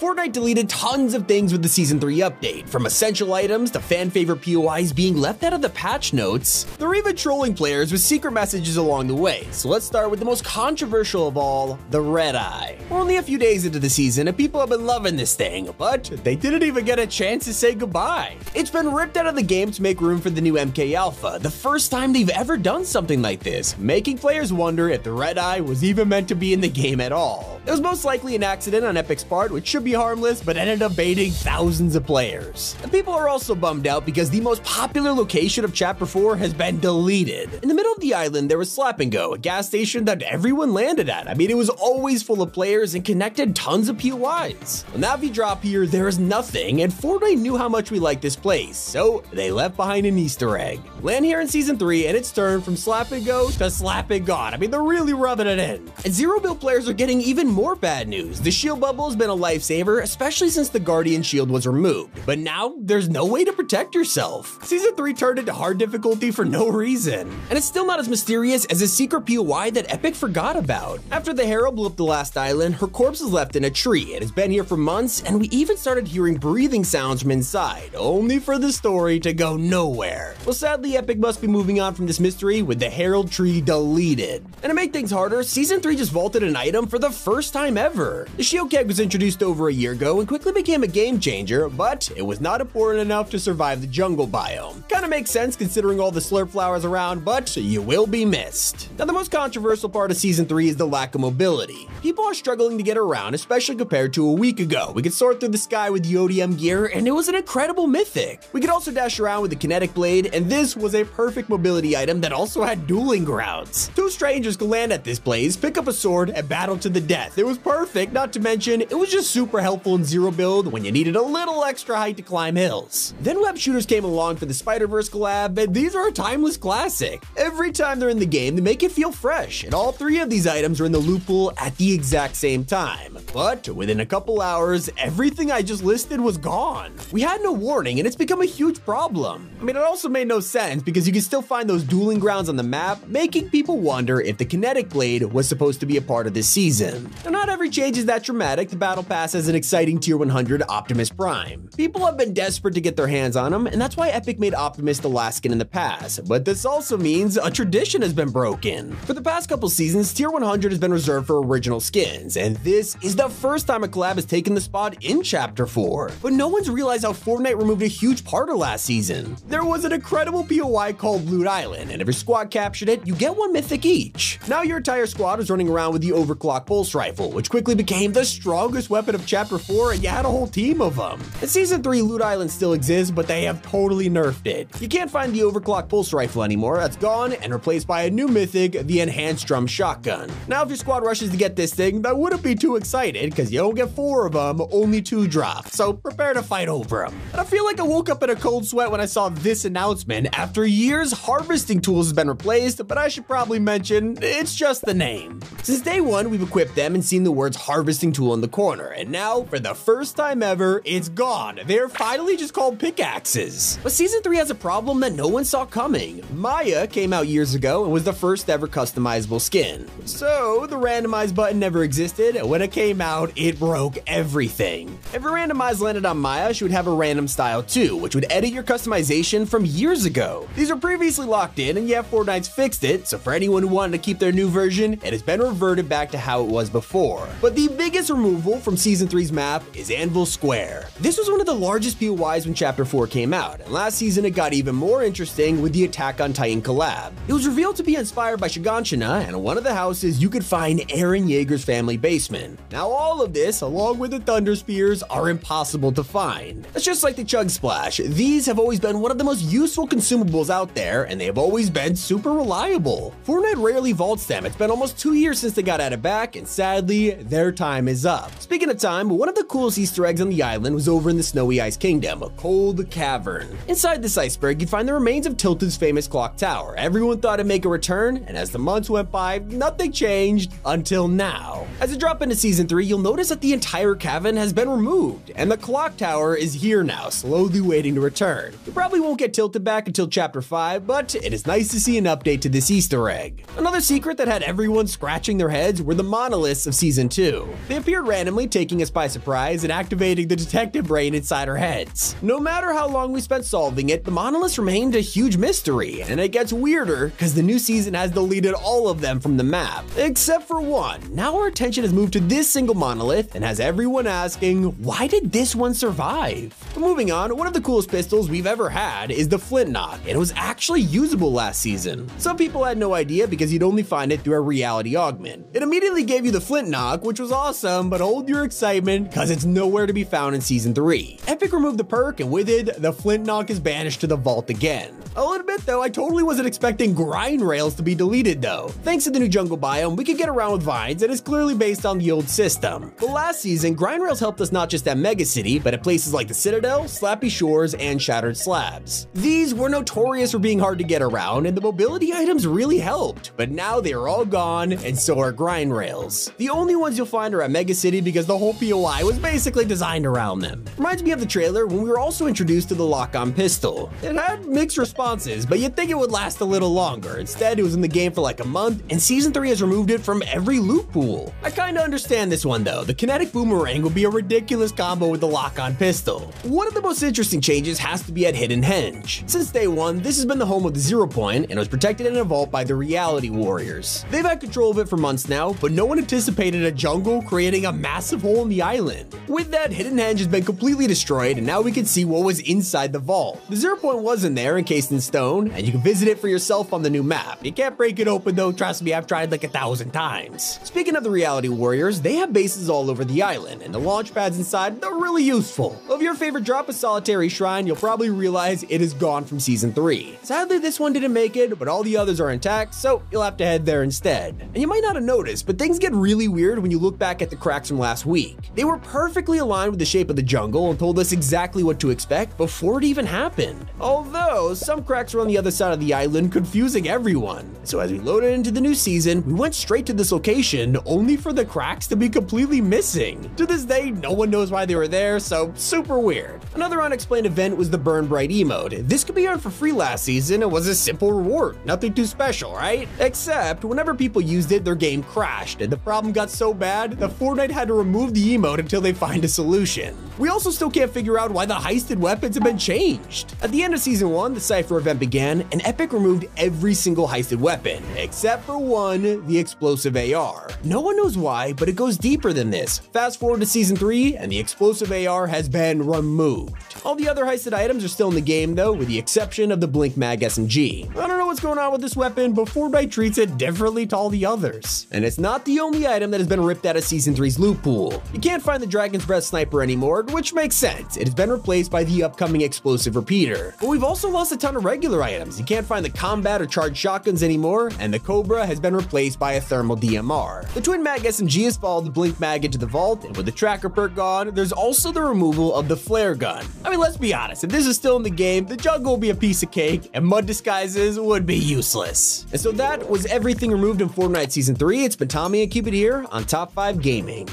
Fortnite deleted tons of things with the Season 3 update, from essential items to fan-favorite POIs being left out of the patch notes. They're even trolling players with secret messages along the way, so let's start with the most controversial of all, the Red Eye. We're only a few days into the season and people have been loving this thing, but they didn't even get a chance to say goodbye. It's been ripped out of the game to make room for the new MK Alpha, the first time they've ever done something like this, making players wonder if the Red Eye was even meant to be in the game at all. It was most likely an accident on Epic's part, which should be harmless, but ended up baiting thousands of players. And people are also bummed out because the most popular location of Chapter 4 has been deleted. In the middle of the island, there was Slap and Go, a gas station that everyone landed at. I mean, it was always full of players and connected tons of POIs. Well, now if you drop here, there is nothing, and Fortnite knew how much we liked this place, so they left behind an Easter egg. Land here in Season 3, and it's turned from Slap and Go to Slap and God. I mean, they're really rubbing it in. And Zero Build players are getting even more bad news. The shield bubble has been a lifesaver, especially since the Guardian shield was removed. But now, there's no way to protect yourself. Season 3 turned into hard difficulty for no reason. And it's still not as mysterious as a secret POI that Epic forgot about. After the Herald blew up the last island, her corpse is left in a tree. It has been here for months, and we even started hearing breathing sounds from inside, only for the story to go nowhere. Well, sadly, Epic must be moving on from this mystery with the Herald tree deleted. And to make things harder, Season 3 just vaulted an item for the first time ever. The shield keg was introduced over a year ago and quickly became a game changer, but it was not important enough to survive the jungle biome. Kinda makes sense considering all the slurp flowers around, but you will be missed. Now, the most controversial part of Season 3 is the lack of mobility. People are struggling to get around, especially compared to a week ago. We could soar through the sky with the ODM gear, and it was an incredible mythic. We could also dash around with the kinetic blade, and this was a perfect mobility item that also had dueling grounds. Two strangers could land at this place, pick up a sword, and battle to the death. It was perfect, not to mention, it was just super helpful in Zero Build when you needed a little extra height to climb hills. Then web shooters came along for the Spider-Verse collab, and these are a timeless classic. Every time they're in the game, they make it feel fresh, and all three of these items are in the loot pool at the exact same time. But within a couple hours, everything I just listed was gone. We had no warning, and it's become a huge problem. I mean, it also made no sense because you can still find those dueling grounds on the map, making people wonder if the kinetic blade was supposed to be a part of this season. Now, not every change is that dramatic. The Battle Pass has an exciting Tier 100 Optimus Prime. People have been desperate to get their hands on him, and that's why Epic made Optimus the last skin in the past. But this also means a tradition has been broken. For the past couple seasons, Tier 100 has been reserved for original skins, and this is the first time a collab has taken the spot in Chapter 4. But no one's realized how Fortnite removed a huge part of last season. There was an incredible POI called Loot Island, and if your squad captured it, you get one mythic each. Now your entire squad is running around with the overclock pulse rifle, which quickly became the strongest weapon of Chapter 4, and you had a whole team of them. In Season 3, Loot Island still exists, but they have totally nerfed it. You can't find the overclock pulse rifle anymore. That's gone and replaced by a new mythic, the enhanced drum shotgun. Now if your squad rushes to get this thing, I wouldn't be too excited because you don't get 4 of them, only 2 drop. So prepare to fight over them. And I feel like I woke up in a cold sweat when I saw this announcement. After years, harvesting tools has been replaced, but I should probably mention, it's just the name. Since day one, we've equipped them and seen the words harvesting tool in the corner, and now, for the first time ever, it's gone. They're finally just called pickaxes. But Season 3 has a problem that no one saw coming. Maya came out years ago and was the first ever customizable skin. So, the randomize button never existed, and when it came out, it broke everything. If a randomize landed on Maya, she would have a random style too, which would edit your customization from years ago. These were previously locked in, and yeah, Fortnite's fixed it, so for anyone who wanted to keep their new version, it has been reverted back to how it was before. But the biggest removal from Season 3's map is Anvil Square. This was one of the largest POIs when Chapter 4 came out, and last season it got even more interesting with the Attack on Titan collab. It was revealed to be inspired by Shiganshina, and in one of the houses you could find Eren Yeager's family basement. Now all of this, along with the Thunder Spears, are impossible to find. It's just like the Chug Splash. These have always been one of the most useful consumables out there, and they have always been super reliable. Fortnite rarely vaults them. It's been almost 2 years since they got added back, and sadly, their time is up. Speaking of time, one of the coolest Easter eggs on the island was over in the Snowy Ice Kingdom, a cold cavern. Inside this iceberg, you'd find the remains of Tilted's famous clock tower. Everyone thought it'd make a return, and as the months went by, nothing changed until now. As you drop into Season 3, you'll notice that the entire cavern has been removed, and the clock tower is here now, slowly waiting to return. You probably won't get Tilted back until Chapter 5, but it is nice to see an update to this Easter egg. Another secret that had everyone scratching their heads were the monoliths of Season 2. They appeared randomly, taking us us by surprise and activating the detective brain inside our heads. No matter how long we spent solving it, the monoliths remained a huge mystery, and it gets weirder because the new season has deleted all of them from the map, except for one. Now our attention has moved to this single monolith and has everyone asking, why did this one survive? But moving on, one of the coolest pistols we've ever had is the Flintlock, and it was actually usable last season. Some people had no idea because you'd only find it through a reality augment. It immediately gave you the Flintlock, which was awesome, but hold your excitement because it's nowhere to be found in Season 3. Epic removed the perk, and with it, the Flintlock is banished to the vault again. I'll admit though, I totally wasn't expecting grind rails to be deleted though. Thanks to the new jungle biome, we could get around with vines, and it's clearly based on the old system. But last season, grind rails helped us not just at Mega City, but at places like the Citadel, Slappy Shores, and Shattered Slabs. These were notorious for being hard to get around, and the mobility items really helped, but now they are all gone, and so are grind rails. The only ones you'll find are at Mega City because the whole POI was basically designed around them. Reminds me of the trailer when we were also introduced to the lock-on pistol. It had mixed responses, but you'd think it would last a little longer. Instead, it was in the game for like a month, and Season 3 has removed it from every loot pool. I kinda understand this one though. The kinetic boomerang will be a ridiculous combo with the lock-on pistol. One of the most interesting changes has to be at Hidden Henge. Since day one, this has been the home of the Zero Point, and it was protected in a vault by the Reality Warriors. They've had control of it for months now, but no one anticipated a jungle creating a massive hole in the island. With that, Hidden Henge has been completely destroyed, and now we can see what was inside the vault. The Zero Point wasn't there, encased in stone, and you can visit it for yourself on the new map. You can't break it open though, trust me, I've tried like 1,000 times. Speaking of the Reality Warriors, they have bases all over the island, and the launch pads inside, they're really useful. If your favorite drop is Solitary Shrine, you'll probably realize it is gone from Season 3. Sadly, this one didn't make it, but all the others are intact, so you'll have to head there instead. And you might not have noticed, but things get really weird when you look back at the cracks from last week. They were perfectly aligned with the shape of the jungle and told us exactly what to expect before it even happened. Although, some cracks were on the other side of the island, confusing everyone. So as we loaded into the new season, we went straight to this location, only for the cracks to be completely missing. To this day, no one knows why they were there, so super weird. Another unexplained event was the Burn Bright emote. This could be earned for free last season and was a simple reward. Nothing too special, right? Except, whenever people used it, their game crashed, and the problem got so bad that Fortnite had to remove the emote until they find a solution. We also still can't figure out why the heisted weapons have been changed. At the end of Season 1, the Cypher event began, and Epic removed every single heisted weapon, except for one, the explosive AR. No one knows why, but it goes deeper than this. Fast forward to Season 3, and the explosive AR has been removed. All the other heisted items are still in the game though, with the exception of the Blink Mag SMG. I don't know what's going on with this weapon, but Fortnite treats it differently to all the others. And it's not the only item that has been ripped out of Season 3's loot pool. You can't find the Dragon's Breath Sniper anymore, which makes sense. It has been replaced by the upcoming Explosive Repeater. But we've also lost a ton of regular items. You can't find the Combat or Charged Shotguns anymore, and the Cobra has been replaced by a Thermal DMR. The Twin Mag SMG has followed the Blink Mag into the vault, and with the Tracker perk gone, there's also the removal of the Flare Gun. I mean, let's be honest, if this is still in the game, the jungle will be a piece of cake, and mud disguises would be useless. And so that was everything removed in Fortnite Season 3. It's been Tommy and Cupid here on Top 5 Gaming.